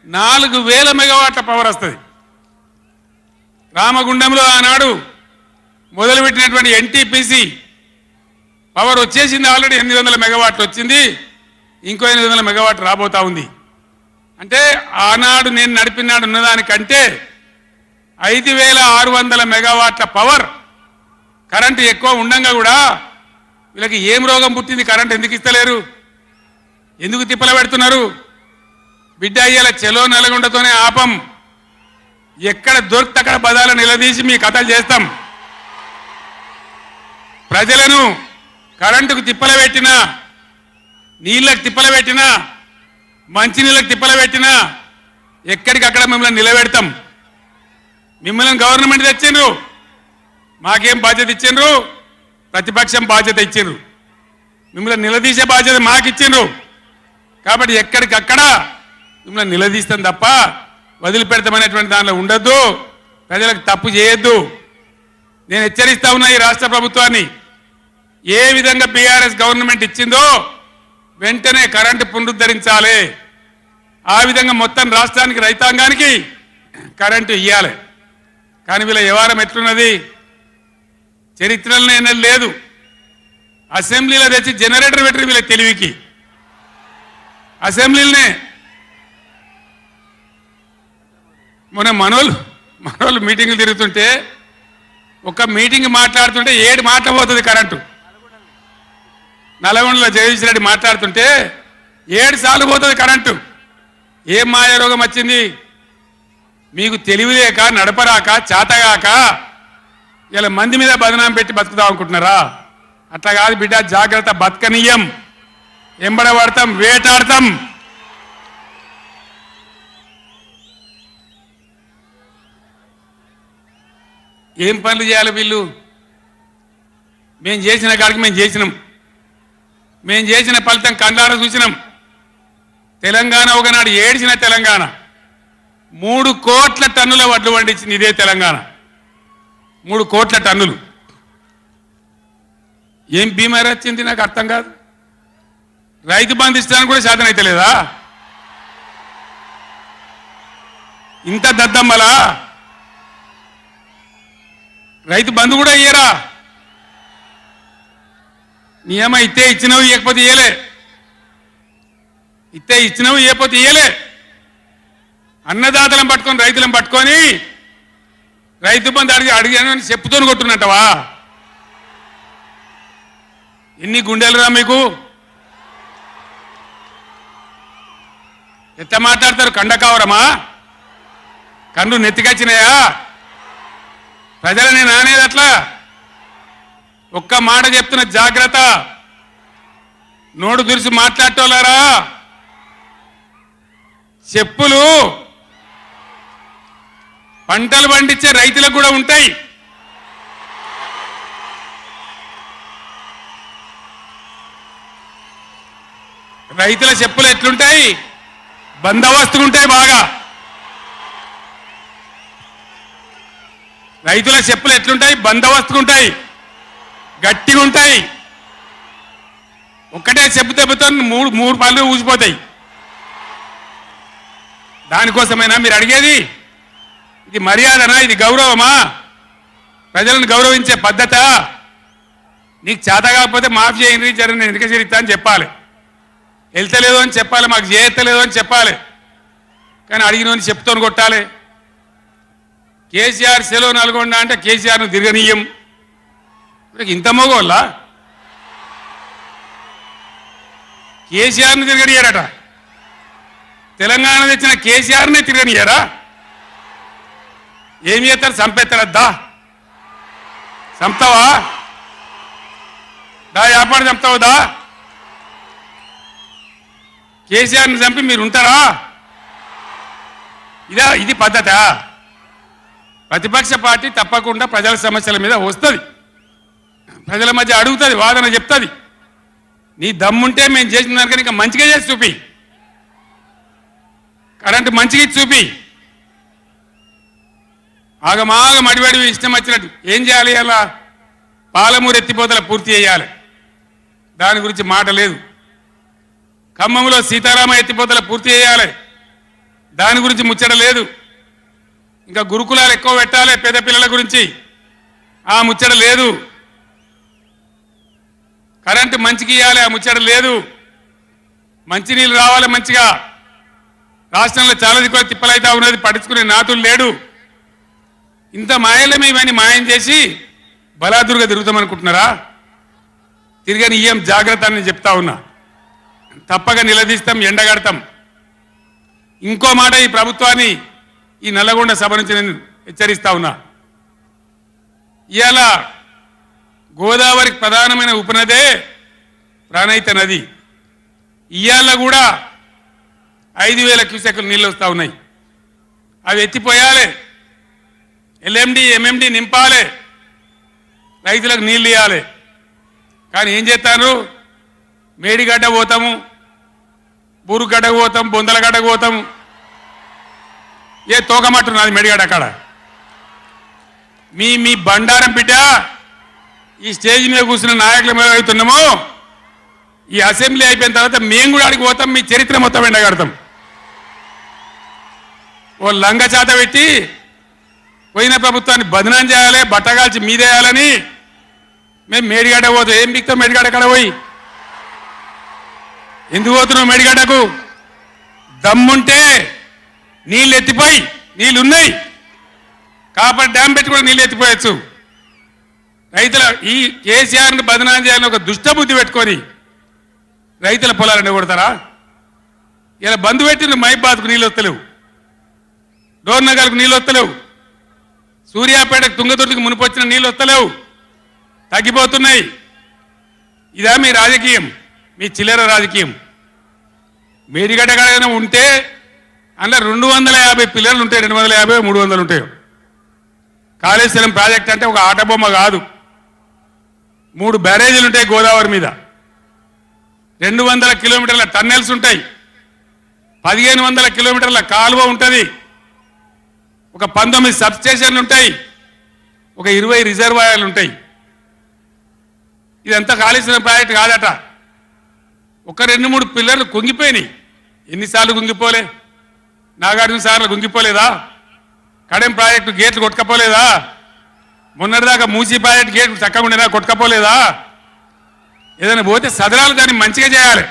4000 మెగావాట్ల పవర్ వస్తుంది. రామగుండంలో ఆనాడు మొదలుపెట్టినటువంటి ఎన్టీపీసీ పవర్ వచ్చేసింది. ఆల్రెడీ 800 మెగావాట్లు వచ్చింది. ఇంకో 800 మెగావాట్లు రాబోతా ఉంది. అంటే ఆనాడు నేను నడిపినాడు ఉన్నదానికంటే 5600 మెగావాట్ల పవర్ కరెంటు ఎక్కువ ఉండంగా కూడా వీళ్ళకి ఏం రోగం పుట్టింది? కరెంట్ ఎందుకు ఇస్తలేరు? ఎందుకు తిప్పల పెడుతున్నారు? బిడ్డ అయ్యేలా చెలో నల్గొండతోనే ఆపం. ఎక్కడ దొరికితే అక్కడ బదాలు నిలదీసి మీ కథలు చేస్తాం. ప్రజలను కరెంటుకు తిప్పల పెట్టినా, నీళ్ళకు తిప్పల పెట్టినా, మంచినీళ్ళకు తిప్పల పెట్టినా ఎక్కడికక్కడ మిమ్మల్ని నిలబెడతాం. మిమ్మల్ని గవర్నమెంట్ తెచ్చిండ్రు, మాకేం బాధ్యత ఇచ్చిండ్రు? ప్రతిపక్షం బాధ్యత ఇచ్చిండ్రు. మిమ్మల్ని నిలదీసే బాధ్యత మాకు ఇచ్చిండ్రు. కాబట్టి ఎక్కడికక్కడ మిమ్మల్ని నిలదీస్తాం తప్ప వదిలిపెడతామనేటువంటి దానిలో ఉండొద్దు. ప్రజలకు తప్పు చేయొద్దు. నేను హెచ్చరిస్తా ఉన్నా ఈ రాష్ట్ర ప్రభుత్వాన్ని. ఏ విధంగా బీఆర్ఎస్ గవర్నమెంట్ ఇచ్చిందో వెంటనే కరెంటు పునరుద్ధరించాలి. ఆ విధంగా మొత్తం రాష్ట్రానికి, రైతాంగానికి కరెంటు ఇవ్వాలి. కానీ వీళ్ళ వ్యవహారం ఎట్లున్నది? చరిత్రలో ఏం లేదు. అసెంబ్లీలో తెచ్చి జనరేటర్ పెట్టిన వీళ్ళ తెలివికి అసెంబ్లీలోనే మొన్న మనోళ్ళు మీటింగ్లు తిరుగుతుంటే ఒక మీటింగ్ మాట్లాడుతుంటే 7 మాటలు పోతుంది కరెంటు. నల్గొండలో జగదీష్ రెడ్డి మాట్లాడుతుంటే 7 సార్లు పోతుంది కరెంటు. ఏం మాయారోగం వచ్చింది? మీకు తెలివి లేక, నడపరాక, చాతగాక ఇలా మంది మీద బదనాం పెట్టి బతుకుదాం అనుకుంటున్నారా? అట్లా కాదు బిడ్డ, జాగ్రత్త. బతకనీయం, ఎంబడబడతాం, వేటాడతాం. ఏం పనులు చేయాలి వీళ్ళు? మేము చేసిన కాడికి మేము చేసినాం. మేము చేసిన ఫలితం కండార చూసినాం. తెలంగాణ ఒకనాడు ఏడ్చిన తెలంగాణ 3 కోట్ల టన్నుల వడ్లు పండించింది ఇదే తెలంగాణ. 3 కోట్ల టన్నులు. ఏం బీమారీ వచ్చింది నాకు అర్థం కాదు. రైతు బంధు ఇస్తానికి కూడా శాతం అయితే లేదా? ఇంత దద్దమ్మలా? రైతు బంధు కూడా ఇయ్యరా? నియమ ఇస్తే ఇచ్చినవి, ఇవ్వకపోతే ఇయ్యలే. ఇస్తే ఇచ్చినవి, ఇవ్వకపోతే ఇయ్యలే. అన్నదాతలను పట్టుకొని, రైతులను పట్టుకొని రైతు బంధు అడిగాను చెప్పుతోని కొట్టున్నట్టవా? ఎన్ని గుండెలురా మీకు? ఎట్లా మాట్లాడతారు? కండకావరమా? కన్ను నెత్తికొచ్చినాయా? ప్రజలని నానేది అట్లా. ఒక్క మాట చెప్తున్న, జాగ్రత్త. నోడు దురిసి మాట్లాడటోళ్ళారా, చెప్పులు పంటలు పండించే రైతులకు కూడా ఉంటాయి. రైతుల చెప్పులు ఎట్లుంటాయి? బందోబస్తుగా ఉంటాయి బాగా. రైతుల చెప్పులు ఎట్లుంటాయి? బందోబస్తుగా ఉంటాయి, గట్టిగా ఉంటాయి. ఒక్కటే చెప్పు దెబ్బతో మూడు పళ్ళు ఊసిపోతాయి. దానికోసమైనా మీరు అడిగేది? ఇది మర్యాదనా? ఇది గౌరవమా? ప్రజలను గౌరవించే పద్ధత? నీకు చేత కాకపోతే మాఫ్ చేయండి, జర నేను వెనుక చేరిస్తా అని చెప్పాలి. వెళ్తలేదు అని చెప్పాలి, మాకు చేయలేదు అని చెప్పాలి. కానీ అడిగినోని చెప్తోని కొట్టాలి. కేసీఆర్ సెలవు నల్గొండ అంటే కేసీఆర్ను తిరగనీయం. ఇంత మగోళ్ళ కేసీఆర్ను తిరగనియారట. తెలంగాణ తెచ్చిన కేసీఆర్నే తిరగనియారా? ఏం చేస్తారు? చంపేస్తారద్దా? చంపుతావా? దా వ్యాపారం చంపుతావు దా కేసీఆర్ని చంపి మీరు ఉంటారా? ఇది పద్ధత? ప్రతిపక్ష పార్టీ తప్పకుండా ప్రజల సమస్యల మీద వస్తుంది, ప్రజల మధ్య అడుగుతుంది, వాదన చెప్తుంది. నీ దమ్ముంటే మేము చేసిన దానికన్నా ఇంకా మంచిగా చేసి చూపి, కరెంటు మంచిగా ఇచ్చి చూపి. ఆగమాగం అడివడి ఇష్టం వచ్చినట్టు ఏం చేయాలి? అలా పాలమూరు ఎత్తిపోతల పూర్తి చేయాలి, దాని గురించి మాట లేదు. ఖమ్మంలో సీతారామ ఎత్తిపోతల పూర్తి చేయాలి, దాని గురించి ముచ్చట లేదు. ఇంకా గురుకులాలు ఎక్కువ పెట్టాలి పేద పిల్లల గురించి, ఆ ముచ్చట లేదు. కరెంటు మంచిగా ఇవ్వాలి, ఆ ముచ్చట లేదు. మంచినీళ్ళు రావాలి మంచిగా. రాష్ట్రంలో చాలా దిక్కువ తిప్పలైతా ఉన్నది, పట్టించుకునే నాతులు లేడు. ఇంత మాయలమే ఇవన్నీ మాయం చేసి బలాదురుగా తిరుగుతామనుకుంటున్నారా? తిరగని ఏం జాగ్రత్త అని చెప్తా ఉన్నా. తప్పక నిలదీస్తాం, ఎండగడతాం. ఇంకో మాట, ఈ ప్రభుత్వాన్ని ఈ నల్లగొండ సభ నుంచి నేను హెచ్చరిస్తా ఉన్నా. ఇవాళ గోదావరికి ప్రధానమైన ఉపనదే ప్రాణహిత నది. ఇవాళ కూడా 5,000 క్యూసెక్లు నీళ్ళు వస్తూ ఉన్నాయి. అవి ఎత్తిపోయాలి, ఎల్ఎండి ఎంఎండి నింపాలి, రైతులకు నీళ్ళు ఇవ్వాలి. కానీ ఏం చేస్తారు? మేడిగడ్డ పోతాము, బూరుగడ్డకు పోతాం, బొందలగడ్డకు పోతాము. ఏ తోకమట్టున్నది మేడిగడ్డ అక్కడ. మీ బండారం బిడ్డ ఈ స్టేజ్ మీద కూర్చున్న నాయకులు ఏమవుతున్నామో, ఈ అసెంబ్లీ అయిపోయిన తర్వాత మేము కూడా అడిగి పోతాం, మీ చరిత్ర మొత్తం ఎండగడతాం. ఓ లంగచాత పెట్టి పోయిన ప్రభుత్వాన్ని బదనాం చేయాలి, బట్టగాల్చి మీదేయాలని మేము మేడిగడ్డ పోతాం. ఏం బిక్తాం మేడిగడ్డ కాడ పోయి? ఎందుకు పోతున్నావు మేడిగడ్డకు? దమ్ముంటే నీళ్ళు ఎత్తిపోయి, నీళ్ళు ఉన్నాయి కాబట్టి డ్యామ్ పెట్టి కూడా నీళ్ళు ఎత్తిపోయచ్చు. రైతుల ఈ కేసీఆర్ని బదనాం చేయాలని ఒక దుష్టబుద్ధి పెట్టుకొని రైతుల పొలాలు కొడతారా? ఇలా బంధు పెట్టిన మైబాద్కు నీళ్ళు వస్తలేవు, డోర్నగర్కు నీళ్ళు వస్తలేవు, సూర్యాపేటకు తుంగతుర్తికి మునిపొచ్చిన నీళ్ళు వస్తలేవు, తగ్గిపోతున్నాయి. ఇదా మీ రాజకీయం? మీ చిల్లర రాజకీయం. మేడిగడ్డ కాడైనా ఉంటే అందులో 250 పిల్లర్లు ఉంటాయి, 250 300 ఉంటాయి. కాళేశ్వరం ప్రాజెక్ట్ అంటే ఒక ఆటబొమ్మ కాదు. 3 బ్యారేజీలు ఉంటాయి గోదావరి మీద, 200 కిలోమీటర్ల టన్నెల్స్ ఉంటాయి, 1500 కిలోమీటర్ల కాలువ ఉంటుంది, ఒక 19 సబ్స్టేషన్లు ఉంటాయి, ఒక 20 రిజర్వాయర్లు ఉంటాయి. ఇదంతా కాళేశ్వరం ప్రాజెక్ట్ కాదట. ఒక 2-3 పిల్లర్లు కుంగిపోయినాయి. ఎన్నిసార్లు కుంగిపోలే? నాగార్జున సార్లు కుంగిపోలేదా? కడెం ప్రాజెక్టు గేట్లు కొట్టుకపోలేదా? మొన్నటిదాకా మూసీ ప్రాజెక్టు గేట్లు చక్కగా ఉండేదా? కొట్టుకపోలేదా? ఏదైనా పోతే సదరాలు దాన్ని మంచిగా చేయాలి,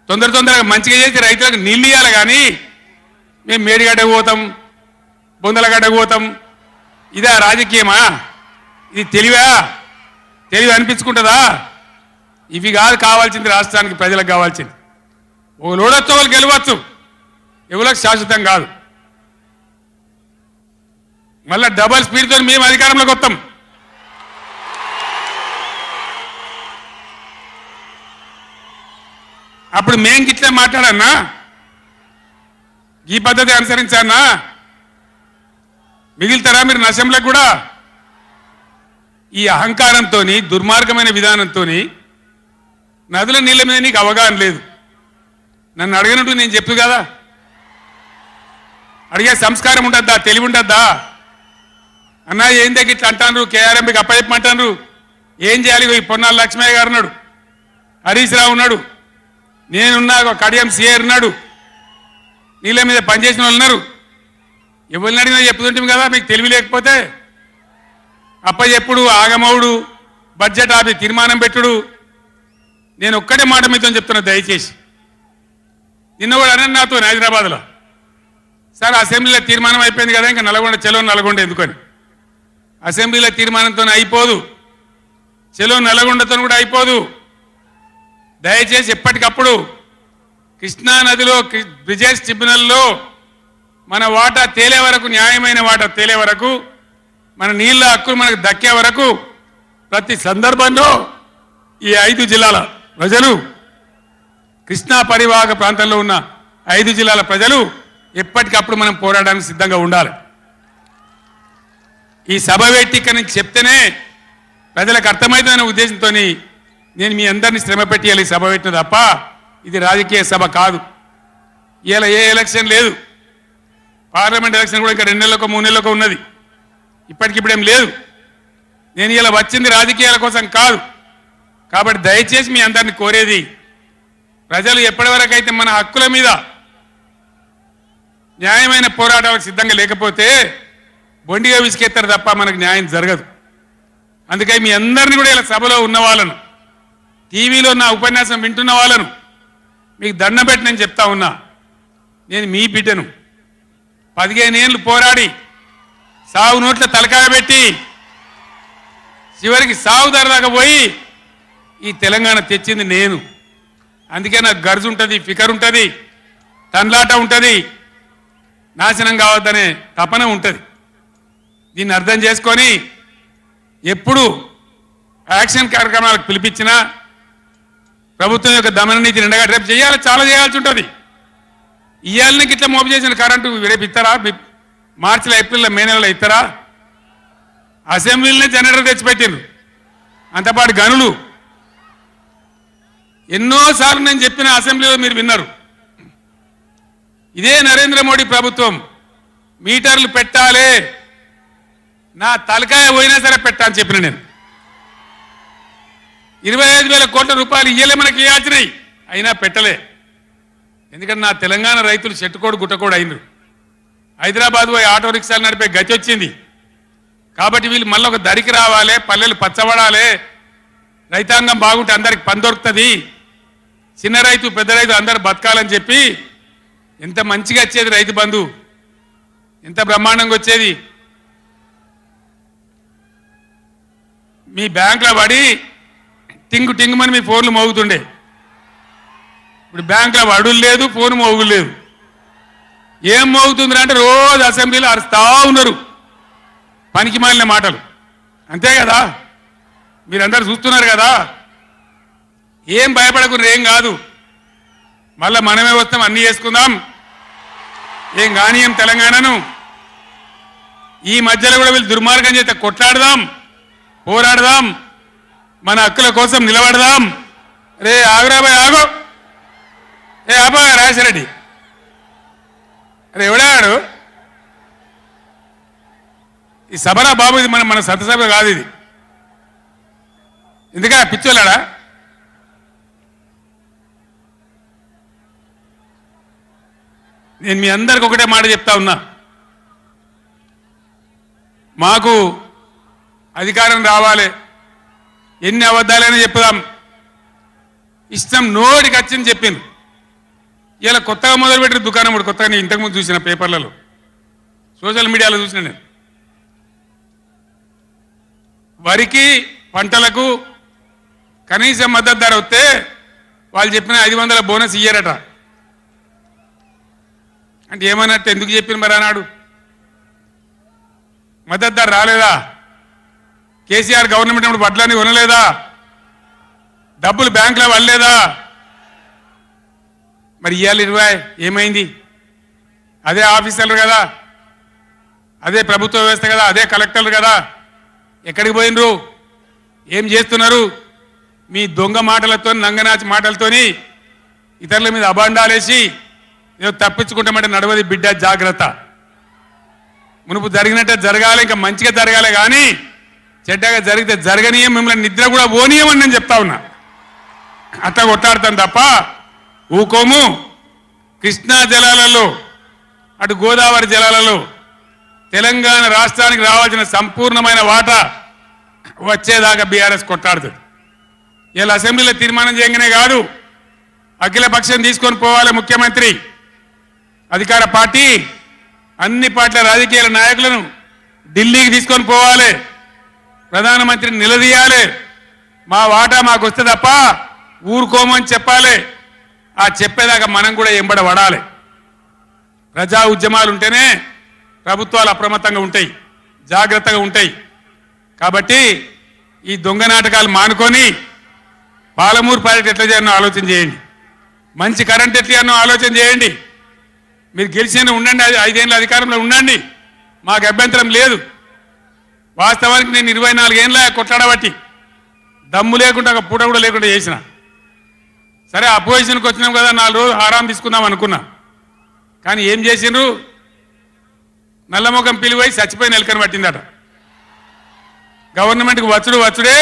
తొందరగా మంచిగా చేసి రైతులకు నీళ్ళు ఇవ్వాలి. కానీ మేము మేడిగడ్డకు పోతాం, బొందలగడ్డకు పోతాం, ఇదా రాజకీయమా? ఇది తెలివా? తెలివి అనిపించుకుంటుందా? ఇవి కాదు కావాల్సింది, రాష్ట్రానికి ప్రజలకు కావాల్సింది. ఓ లోడొచ్చు, వాళ్ళు గెలవచ్చు, ఎవరికి శాశ్వతం కాదు. మళ్ళా డబల్ స్పీడ్తో మేము అధికారంలోకి వస్తాం. అప్పుడు మేం గిట్లే మాట్లాడన్నా, ఈ పద్ధతి అనుసరించానా? మిగిలితారా మీరు నశంలకు కూడా? ఈ అహంకారంతో, దుర్మార్గమైన విధానంతో నదుల నీళ్ళ మీద నీకు అవగాహన లేదు. నన్ను అడగనట్టు నేను చెప్పు కదా, అడిగే సంస్కారం ఉంటుందా? తెలివి ఉంటుందా? అన్నా ఏం దగ్గర ఇట్లా అంటాను, కేఆర్ఎంకి అప్పచెప్పమంటాను, ఏం చేయాలి? ఈ పొన్నాల లక్ష్మయ్య గారు ఉన్నాడు, హరీష్ రావు ఉన్నాడు, నేనున్నా, కడియం సిఏ ఉన్నాడు, నీళ్ళ మీద పనిచేసిన వాళ్ళు ఉన్నారు. ఎవరిని అడిగినా చెప్పుతుంటాం కదా. మీకు తెలివి లేకపోతే అప్పచెప్పుడు, ఆగమవుడు, బడ్జెట్ ఆపి తీర్మానం పెట్టుడు. నేను ఒక్కటే మాట మీతో చెప్తున్నా, దయచేసి. నిన్న కూడా అన్నాను నాతో హైదరాబాద్లో, సార్ అసెంబ్లీలో తీర్మానం అయిపోయింది కదా, ఇంకా నల్గొండ చెలో నల్గొండ ఎందుకని. అసెంబ్లీలో తీర్మానంతో అయిపోదు, చెలో నల్గొండతో కూడా అయిపోదు. దయచేసి ఎప్పటికప్పుడు కృష్ణా నదిలో బ్రిజేష్ ట్రిబ్యునల్లో మన వాటా తేలే వరకు, న్యాయమైన వాటా తేలే వరకు, మన నీళ్ళ హక్కులు మనకు దక్కే వరకు ప్రతి సందర్భంలో ఈ 5 జిల్లాల ప్రజలు, కృష్ణా పరివాహక ప్రాంతంలో ఉన్న 5 జిల్లాల ప్రజలు ఎప్పటికప్పుడు మనం పోరాడడానికి సిద్ధంగా ఉండాలి. ఈ సభ పెట్టి ఇక్కడ నుంచి చెప్తేనే ప్రజలకు అర్థమవుతుందనే ఉద్దేశంతో నేను మీ అందరినీ శ్రమ పెట్టి సభ పెట్టిన తప్ప ఇది రాజకీయ సభ కాదు. ఇలా ఏ ఎలక్షన్ లేదు. పార్లమెంట్ ఎలక్షన్ కూడా ఇంకా 2 నెలలకు 3 నెలలకు ఉన్నది. ఇప్పటికిప్పుడేం లేదు. నేను ఇలా వచ్చింది రాజకీయాల కోసం కాదు. కాబట్టి దయచేసి మీ అందరిని కోరేది, ప్రజలు ఎప్పటివరకు అయితే మన హక్కుల మీద న్యాయమైన పోరాటాలకు సిద్ధంగా లేకపోతే బొండిగా విసికెత్తారు తప్ప మనకు న్యాయం జరగదు. అందుకని మీ అందరినీ కూడా ఇలా సభలో ఉన్న వాళ్ళను, టీవీలో నా ఉపన్యాసం వింటున్న వాళ్ళను మీకు దండం పెట్టి నేను చెప్తా ఉన్నా, నేను మీ బిడ్డను. 15 ఏళ్ళు పోరాడి సాగు నోట్ల తలకాయ పెట్టి చివరికి సాగు దాకా పోయి ఈ తెలంగాణ తెచ్చింది నేను. అందుకే నాకు గర్జు ఉంటుంది, ఫికర్ ఉంటుంది, తన్లాట ఉంటుంది, నాశనం కావద్దనే తపన ఉంటుంది. దీన్ని అర్థం చేసుకొని ఎప్పుడు యాక్షన్ కార్యక్రమాలకు పిలిపించినా ప్రభుత్వం యొక్క దమన నీతిని ఎండగట్టి రేపు చేయాలి, చాలా చేయాల్సి ఉంటుంది. ఇవాళకి ఇట్లా మోపు చేసిన కరెంటు రేపు ఇస్తారా? మార్చిలో, ఏప్రిల్లో, మే నెలలో ఇస్తారా? అసెంబ్లీలోనే జనరేటర్ తెచ్చిపెట్టిండ్రు, అంతపాటు గనులు. ఎన్నోసార్లు నేను చెప్పిన అసెంబ్లీలో మీరు విన్నారు. ఇదే నరేంద్ర మోడీ ప్రభుత్వం మీటర్లు పెట్టాలి, నా తలకాయ పోయినా సరే పెట్టాలని చెప్పిన నేను. 25,000 కోట్ల రూపాయలు ఇయ్యలే మనకి ఇవ్వాల్సినాయి, అయినా పెట్టలే. ఎందుకంటే నా తెలంగాణ రైతులు చెట్టుకోడు గుట్టకోడు అయినరు. హైదరాబాద్ పోయి ఆటో రిక్షాలు నడిపే గతి వచ్చింది. కాబట్టి వీళ్ళు మళ్ళీ ఒక దరికి రావాలి, పల్లెలు పచ్చబడాలి, రైతాంగం బాగుంటే అందరికి పని దొరుకుతుంది, చిన్న రైతు పెద్ద రైతు అందరు బతకాలని చెప్పి ఎంత మంచిగా వచ్చేది రైతు బంధు, ఎంత బ్రహ్మాండంగా వచ్చేది. మీ బ్యాంకులో పడి టింగు టింగుమని మీ ఫోన్లు మోగుతుండే. ఇప్పుడు బ్యాంకులో వడులు లేదు, ఫోన్ మోగులు లేదు. ఏం మోగుతుంది అంటే రోజు అసెంబ్లీలో అరుస్తా ఉన్నారు పనికి మాలిన మాటలు. అంతే కదా, మీరందరూ చూస్తున్నారు కదా. ఏం భయపడకుండా ఏం కాదు, మళ్ళీ మనమే వస్తాం, అన్నీ చేసుకుందాం, ఏం కానీయం తెలంగాణను. ఈ మధ్యలో కూడా వీళ్ళు దుర్మార్గం చేస్తే కొట్లాడదాం, పోరాడదాం, మన హక్కుల కోసం నిలబడదాం. రే ఆగురాబాయ్ ఆగో, ఏ ఆబా రాజశరెడ్డి, అరే ఎవడాడు? ఈ సభరా బాబు, ఇది మన సభ కాదు ఇది. ఎందుక పిచ్చోళ్ళాడా? నేను మీ అందరికి ఒకటే మాట చెప్తా ఉన్నా, మాకు అధికారం రావాలి, ఎన్ని అబద్ధాలైనా చెప్పుదాం, ఇష్టం నోటికి వచ్చింది చెప్పింది. ఇలా కొత్తగా మొదలుపెట్టిన దుకాణం కూడా కొత్తగా నేను ఇంతకుముందు చూసిన పేపర్లలో, సోషల్ మీడియాలో చూసిన నేను. వరికి పంటలకు కనీస మద్దతు ధర వస్తే వాళ్ళు చెప్పిన 500 బోనస్ ఇయ్యారట. అంటే ఏమన్నట్టు, ఎందుకు చెప్పిన మరి అన్నాడు? మద్దతు ధర రాలేదా? కేసీఆర్ గవర్నమెంట్ అప్పుడు వడ్లని కొనలేదా? డబ్బులు బ్యాంకులో పడలేదా? మరి ఇవాళ 20 ఏమైంది? అదే ఆఫీసర్లు కదా, అదే ప్రభుత్వ వ్యవస్థ కదా, అదే కలెక్టర్లు కదా, ఎక్కడికి పోయినరు? ఏం చేస్తున్నారు? మీ దొంగ మాటలతో, నంగనాచి మాటలతోని ఇతరుల మీద అబాండాలేసి ఏదో తప్పించుకుంటామంటే నడవది బిడ్డ, జాగ్రత్త. మునుపు జరిగినట్టే జరగాలి, ఇంకా మంచిగా జరగాలి, కానీ చెడ్డగా జరిగితే జరగనీయం, మిమ్మల్ని నిద్ర కూడా పోనీయమని నేను చెప్తా ఉన్నా. అట్లా కొట్లాడతాం తప్ప ఊకోము. కృష్ణా జలాలలో, అటు గోదావరి జలాలలో తెలంగాణ రాష్ట్రానికి రావాల్సిన సంపూర్ణమైన వాటా వచ్చేదాకా బీఆర్ఎస్ కొట్లాడుతుంది. ఇలా అసెంబ్లీలో తీర్మానం చేయగానే కాదు, అఖిల పక్షం తీసుకొని పోవాలి ముఖ్యమంత్రి, అధికార పార్టీ అన్ని పార్టీల రాజకీయ నాయకులను ఢిల్లీకి తీసుకొని పోవాలి, ప్రధానమంత్రిని నిలదీయాలి. మా వాటా మాకు వస్తే తప్ప ఊరుకోమని చెప్పాలి. ఆ చెప్పేదాకా మనం కూడా ఎంబడబడాలి. ప్రజా ఉద్యమాలు ఉంటేనే ప్రభుత్వాలు అప్రమత్తంగా ఉంటాయి, జాగ్రత్తగా ఉంటాయి. కాబట్టి ఈ దొంగ నాటకాలు మానుకొని పాలమూరు ప్రాజెక్ట్ ఎట్లా చేయాలో ఆలోచన చేయండి, మంచి కరెంట్ ఎట్లా చేయాలో ఆలోచన చేయండి. మీరు గెలిచిన ఉండండి, 5 ఏళ్ళ అధికారంలో ఉండండి, మాకు అభ్యంతరం లేదు. వాస్తవానికి నేను 24 ఏళ్ళ కొట్లాడబట్టి దమ్ము లేకుండా ఒక పూట కూడా లేకుండా చేసిన. సరే అపోజిషన్కి వచ్చినాం కదా, 4 రోజులు ఆరాం తీసుకుందాం అనుకున్నా. కానీ ఏం చేసిండ్రు, నల్లముఖం పిలివై చచ్చిపోయిన ఎలుకని పట్టిందట. గవర్నమెంట్కి వచ్చుడే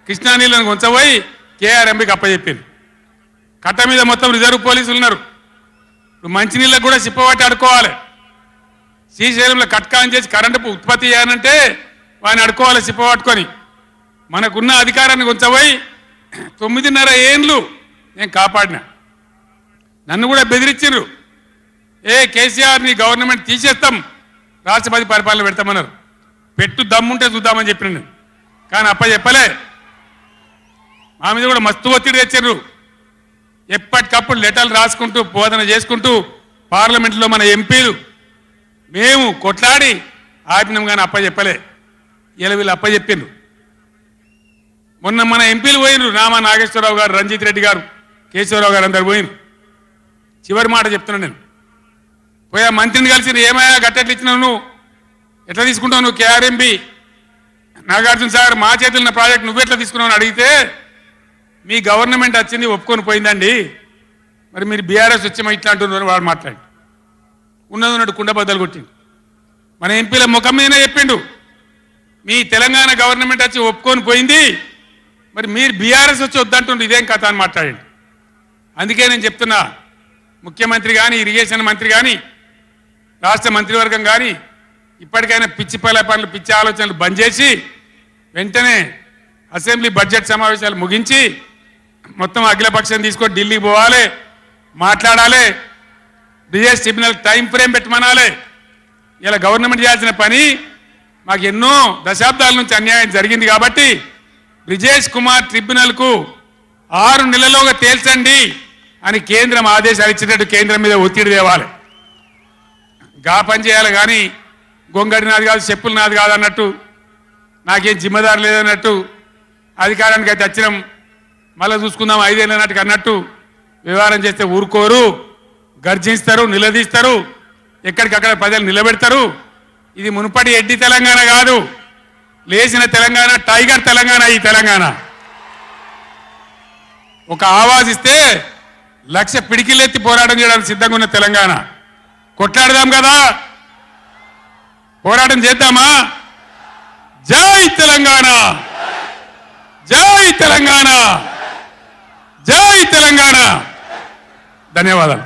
కృష్ణా నీళ్ళను ఉంచబోయి కేఆర్ఎంబీకి అప్పచెప్పింది. కట్ట మీద మొత్తం రిజర్వ్ పోలీసులు ఉన్నారు. ఇప్పుడు మంచినీళ్ళకు కూడా సిప్పబట్టి అడుకోవాలి. శ్రీశైలంలో కట్కాన్ చేసి కరెంటు ఉత్పత్తి చేయాలంటే వాడిని అడుకోవాలి సిప్పబట్టుకొని. మనకున్న అధికారాన్ని ఉంచబోయి 9.5 ఏళ్ళు నేను కాపాడినా. నన్ను కూడా బెదిరించారు, కేసీఆర్ ని గవర్నమెంట్ తీసేస్తాం, రాష్ట్రపతి పరిపాలన పెడతామన్నారు. పెట్టు దమ్ముంటే చూద్దామని చెప్పిన నేను. కానీ చెప్పలే. మా మీద కూడా మస్తు ఒత్తిడి తెచ్చారు. ఎప్పటికప్పుడు లెటర్లు రాసుకుంటూ బోధన చేసుకుంటూ పార్లమెంట్లో మన ఎంపీలు మేము కొట్లాడి ఆపినాం. కానీ చెప్పలే. ఇలా వీళ్ళు చెప్పిండ్రు. మొన్న మన ఎంపీలు పోయినరు, రామా నాగేశ్వరరావు గారు, రంజిత్ రెడ్డి గారు, కేశవరావు గారు అందరు పోయినరు. చివరి మాట చెప్తున్నా నేను. పోయా మంత్రిని కలిసి ఏమయ్యా గట్టెట్లు ఇచ్చినావు, నువ్వు ఎట్లా తీసుకుంటావు, నువ్వు కేఆర్ఎంబి నాగార్జున సాగర్ మా చేతున్న ప్రాజెక్ట్ నువ్వు ఎట్లా తీసుకున్నావు అని అడిగితే, మీ గవర్నమెంట్ వచ్చింది ఒప్పుకొని పోయిందండి, మరి మీరు బీఆర్ఎస్ వచ్చేమో ఇట్లా అంటున్నారు వాడు మాట్లాడి ఉన్నది కుండ బద్దలు కొట్టిండు. మన ఎంపీల ముఖం మీదనే చెప్పిండు, మీ తెలంగాణ గవర్నమెంట్ వచ్చి ఒప్పుకొని పోయింది, మరి మీరు బీఆర్ఎస్ వచ్చి వద్దంటుండ్రు, ఇదేం కథ అని మాట్లాడండి. అందుకే నేను చెప్తున్నా, ముఖ్యమంత్రి కానీ, ఇరిగేషన్ మంత్రి కానీ, రాష్ట్ర మంత్రివర్గం కానీ ఇప్పటికైనా పిచ్చి పనులు, పిచ్చి ఆలోచనలు బంద్ చేసి వెంటనే అసెంబ్లీ బడ్జెట్ సమావేశాలు ముగించి మొత్తం అఖిలపక్షం తీసుకొని ఢిల్లీకి పోవాలి, మాట్లాడాలి, బ్రిజేష్ ట్రిబ్యునల్ టైం ఫ్రేమ్ పెట్టమనాలి. ఇలా గవర్నమెంట్ చేయాల్సిన పని మాకు ఎన్నో దశాబ్దాల నుంచి అన్యాయం జరిగింది కాబట్టి బ్రిజేష్ కుమార్ ట్రిబ్యునల్కు 6 నెలల్లోగా తేల్చండి అని కేంద్రం ఆదేశాలు ఇచ్చినట్టు కేంద్రం మీద ఒత్తిడి తేవాలి. గా పని చేయాలి. కానీ గొంగడి నాది కాదు, చెప్పులు నాది కాదు అన్నట్టు, నాకేం జిమ్మదారు లేదన్నట్టు, అధికారానికి అయితే వచ్చినాం మళ్ళీ చూసుకుందాం 5 ఏళ్ళు అన్నట్టుగా అన్నట్టు వ్యవహారం చేస్తే ఊరుకోరు, గర్జిస్తారు, నిలదీస్తారు, ఎక్కడికక్కడ ప్రజలు నిలబెడతారు. ఇది మునుపటి ఎడ్డి తెలంగాణ కాదు, లేచిన తెలంగాణ, టైగర్ తెలంగాణ. ఈ తెలంగాణ ఒక ఆవాజ్ ఇస్తే 1,00,000 పిడికిలెత్తి పోరాటం చేయడానికి సిద్ధంగా ఉన్న తెలంగాణ. కొట్లాడదాం కదా, పోరాటం చేద్దామా? జై తెలంగాణ, జై తెలంగాణ, జై తెలంగాణ. ధన్యవాదాలు.